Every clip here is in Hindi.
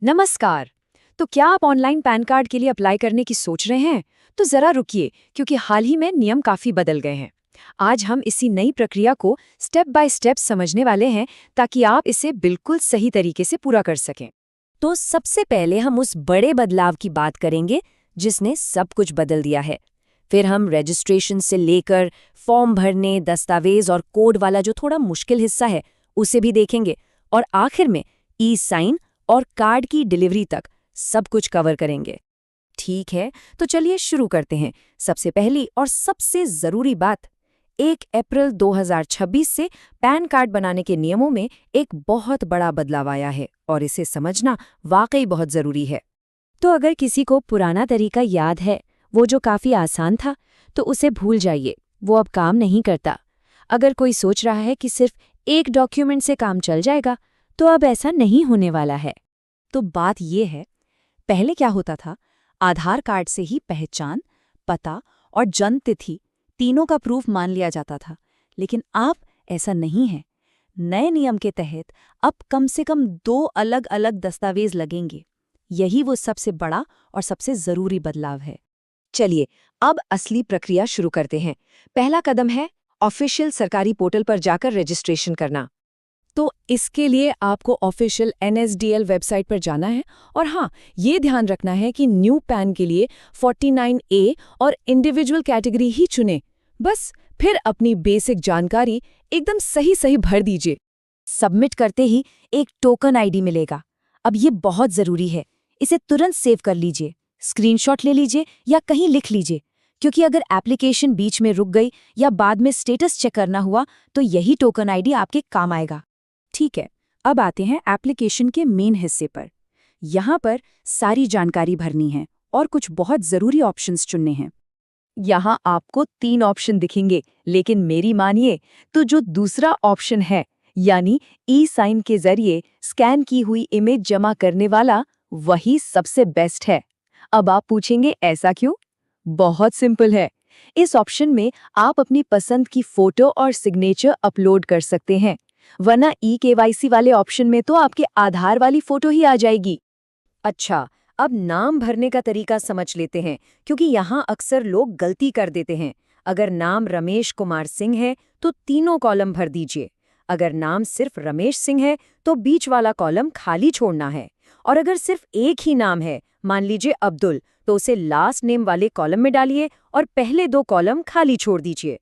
नमस्कार। तो क्या आप ऑनलाइन पैन कार्ड के लिए अप्लाई करने की सोच रहे हैं? तो जरा रुकिए, क्योंकि हाल ही में नियम काफी बदल गए हैं। आज हम इसी नई प्रक्रिया को स्टेप बाय स्टेप समझने वाले हैं, ताकि आप इसे बिल्कुल सही तरीके से पूरा कर सकें। तो सबसे पहले हम उस बड़े बदलाव की बात करेंगे जिसने सब कुछ बदल दिया है। फिर हम रजिस्ट्रेशन से लेकर फॉर्म भरने, दस्तावेज और कोड वाला जो थोड़ा मुश्किल हिस्सा है उसे भी देखेंगे, और आखिर में ई साइन और कार्ड की डिलीवरी तक सब कुछ कवर करेंगे। ठीक है, तो चलिए शुरू करते हैं। सबसे पहली और सबसे जरूरी बात, 1 अप्रैल 2026 से पैन कार्ड बनाने के नियमों में एक बहुत बड़ा बदलाव आया है, और इसे समझना वाकई बहुत जरूरी है। तो अगर किसी को पुराना तरीका याद है, वो जो काफी आसान था, तो उसे भूल जाइए, वो अब काम नहीं करता। अगर कोई सोच रहा है कि सिर्फ एक डॉक्यूमेंट से काम चल जाएगा, तो अब ऐसा नहीं होने वाला है। तो बात ये है, पहले क्या होता था, आधार कार्ड से ही पहचान, पता और जन्म तिथि तीनों का प्रूफ मान लिया जाता था। लेकिन अब ऐसा नहीं है। नए नियम के तहत अब कम से कम 2 अलग अलग दस्तावेज लगेंगे। यही वो सबसे बड़ा और सबसे जरूरी बदलाव है। चलिए, अब असली प्रक्रिया शुरू करते हैं। पहला कदम है ऑफिशियल सरकारी पोर्टल पर जाकर रजिस्ट्रेशन करना। तो इसके लिए आपको ऑफिशियल NSDL वेबसाइट पर जाना है, और हाँ, ये ध्यान रखना है कि न्यू पैन के लिए 49A और इंडिविजुअल कैटेगरी ही चुनें। बस फिर अपनी बेसिक जानकारी एकदम सही सही भर दीजिए। सबमिट करते ही एक टोकन आईडी मिलेगा। अब ये बहुत जरूरी है, इसे तुरंत सेव कर लीजिए, स्क्रीनशॉट ले लीजिए या कहीं लिख लीजिए, क्योंकि अगर एप्लीकेशन बीच में रुक गई या बाद में स्टेटस चेक करना हुआ तो यही टोकन आईडी आपके काम आएगा। ठीक है, अब आते हैं एप्लीकेशन के मेन हिस्से पर। यहाँ पर सारी जानकारी भरनी है और कुछ बहुत जरूरी ऑप्शंस चुनने हैं। यहाँ आपको 3 ऑप्शन दिखेंगे, लेकिन मेरी मानिए तो जो दूसरा ऑप्शन है, यानी ई साइन के जरिए स्कैन की हुई इमेज जमा करने वाला, वही सबसे बेस्ट है। अब आप पूछेंगे ऐसा क्यों? बहुत सिंपल है। इस ऑप्शन में आप अपनी पसंद की फोटो और सिग्नेचर अपलोड कर सकते हैं, वरना KYC वाले ऑप्शन में तो आपके आधार वाली फोटो ही आ जाएगी। अच्छा, अब नाम भरने का तरीका समझ लेते हैं, क्योंकि यहाँ अक्सर लोग गलती कर देते हैं। अगर नाम रमेश कुमार सिंह है तो तीनों कॉलम भर दीजिए। अगर नाम सिर्फ रमेश सिंह है तो बीच वाला कॉलम खाली छोड़ना है। और अगर सिर्फ एक ही नाम है, मान लीजिए अब्दुल, तो उसे लास्ट नेम वाले कॉलम में डालिए और पहले 2 कॉलम खाली छोड़ दीजिए।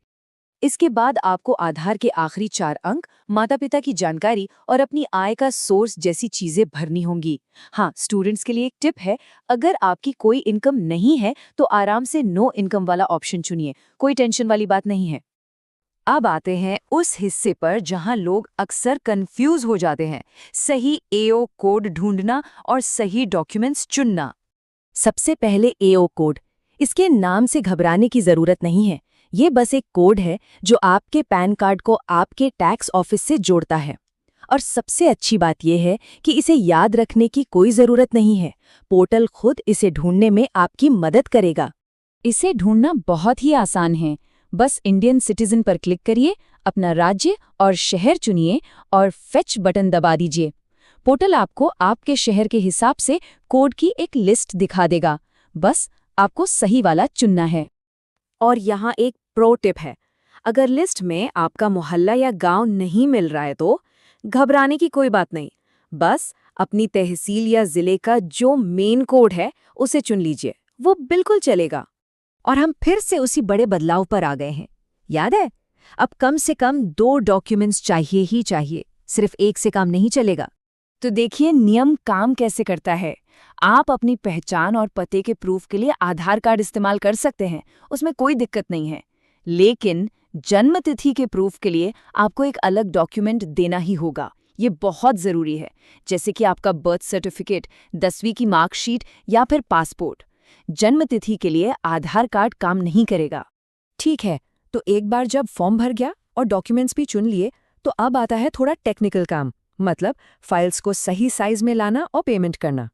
इसके बाद आपको आधार के आखिरी 4 अंक, माता पिता की जानकारी और अपनी आय का सोर्स जैसी चीजें भरनी होंगी। हाँ, स्टूडेंट्स के लिए एक टिप है, अगर आपकी कोई इनकम नहीं है तो आराम से नो इनकम वाला ऑप्शन चुनिए, कोई टेंशन वाली बात नहीं है। अब आते हैं उस हिस्से पर जहां लोग अक्सर कंफ्यूज हो जाते हैं, सही AO कोड ढूंढना और सही डॉक्यूमेंट्स चुनना। सबसे पहले AO कोड। इसके नाम से घबराने की जरूरत नहीं है। ये बस एक कोड है जो आपके पैन कार्ड को आपके टैक्स ऑफिस से जोड़ता है। और सबसे अच्छी बात यह है कि इसे याद रखने की कोई जरूरत नहीं है। पोर्टल खुद इसे ढूंढने में आपकी मदद करेगा। इसे ढूंढना बहुत ही आसान है। बस इंडियन सिटीजन पर क्लिक करिए, अपना राज्य और शहर चुनिए और फेच बटन दबा दीजिए। पोर्टल आपको आपके शहर के हिसाब से कोड की एक लिस्ट दिखा देगा। बस आपको सही वाला चुनना है। और यहाँ एक प्रो टिप है, अगर लिस्ट में आपका मोहल्ला या गांव नहीं मिल रहा है तो घबराने की कोई बात नहीं। बस अपनी तहसील या जिले का जो मेन कोड है उसे चुन लीजिए, वो बिल्कुल चलेगा। और हम फिर से उसी बड़े बदलाव पर आ गए हैं। याद है, अब कम से कम 2 डॉक्यूमेंट्स चाहिए ही चाहिए, सिर्फ एक से काम नहीं चलेगा। तो देखिए नियम काम कैसे करता है। आप अपनी पहचान और पते के प्रूफ के लिए आधार कार्ड इस्तेमाल कर सकते हैं, उसमें कोई दिक्कत नहीं है। लेकिन जन्म तिथि के प्रूफ के लिए आपको एक अलग डॉक्यूमेंट देना ही होगा। ये बहुत ज़रूरी है, जैसे कि आपका बर्थ सर्टिफिकेट, 10वीं की मार्कशीट या फिर पासपोर्ट। जन्म तिथि के लिए आधार कार्ड काम नहीं करेगा। ठीक है, तो एक बार जब फॉर्म भर गया और डॉक्यूमेंट्स भी चुन लिए, तो अब आता है थोड़ा टेक्निकल काम, मतलब फाइल्स को सही साइज में लाना और पेमेंट करना।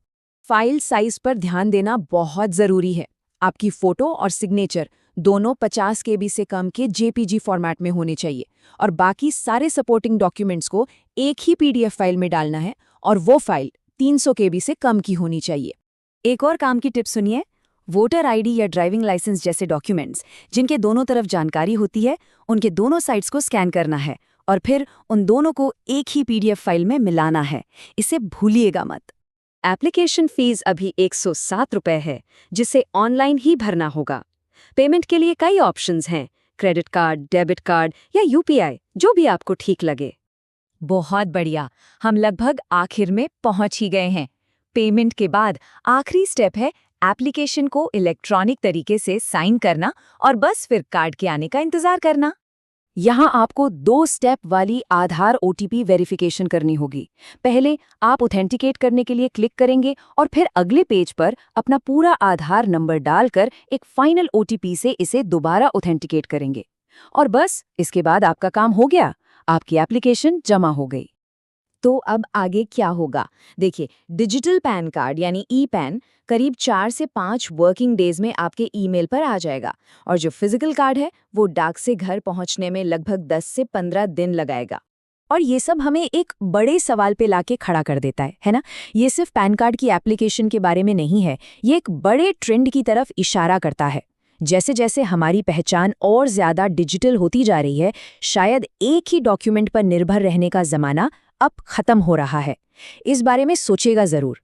फाइल साइज पर ध्यान देना बहुत ज़रूरी है। आपकी फ़ोटो और सिग्नेचर दोनों 50 KB से कम के JPG फॉर्मेट में होने चाहिए, और बाकी सारे सपोर्टिंग डॉक्यूमेंट्स को एक ही PDF फाइल में डालना है, और वो फाइल 300 KB से कम की होनी चाहिए। एक और काम की टिप सुनिए, वोटर आईडी या ड्राइविंग लाइसेंस जैसे डॉक्यूमेंट्स जिनके दोनों तरफ जानकारी होती है, उनके दोनों साइड्स को स्कैन करना है और फिर उन दोनों को एक ही PDF फाइल में मिलाना है। इसे भूलिएगा मत। एप्लीकेशन फीस अभी 107 रुपए है, जिसे ऑनलाइन ही भरना होगा। पेमेंट के लिए कई ऑप्शंस हैं, क्रेडिट कार्ड, डेबिट कार्ड या UPI, जो भी आपको ठीक लगे। बहुत बढ़िया, हम लगभग आखिर में पहुंच ही गए हैं। पेमेंट के बाद आखिरी स्टेप है एप्लीकेशन को इलेक्ट्रॉनिक तरीके से साइन करना और बस फिर कार्ड के आने का इंतजार करना। यहाँ आपको 2 स्टेप वाली आधार OTP वेरिफिकेशन करनी होगी। पहले आप ऑथेंटिकेट करने के लिए क्लिक करेंगे और फिर अगले पेज पर अपना पूरा आधार नंबर डालकर एक फाइनल OTP से इसे दोबारा ऑथेंटिकेट करेंगे। और बस इसके बाद आपका काम हो गया, आपकी एप्लीकेशन जमा हो गई। तो अब आगे क्या होगा? देखिए, डिजिटल पैन कार्ड यानी ई-पैन करीब 4 से 5 वर्किंग डेज में आपके ईमेल पर आ जाएगा और जो फिजिकल कार्ड है वो डाक से घर पहुंचने में लगभग 10 से 15 दिन लगाएगा। और ये सब हमें एक बड़े सवाल पे लाके खड़ा कर देता है ना? ये सिर्फ पैन कार्ड की एप्लीकेशन के बारे में नहीं है, ये एक बड़े ट्रेंड की तरफ इशारा करता है। जैसे जैसे हमारी पहचान और ज्यादा डिजिटल होती जा रही है, शायद एक ही डॉक्यूमेंट पर निर्भर रहने का जमाना अब खत्म हो रहा है। इस बारे में सोचेगा जरूर।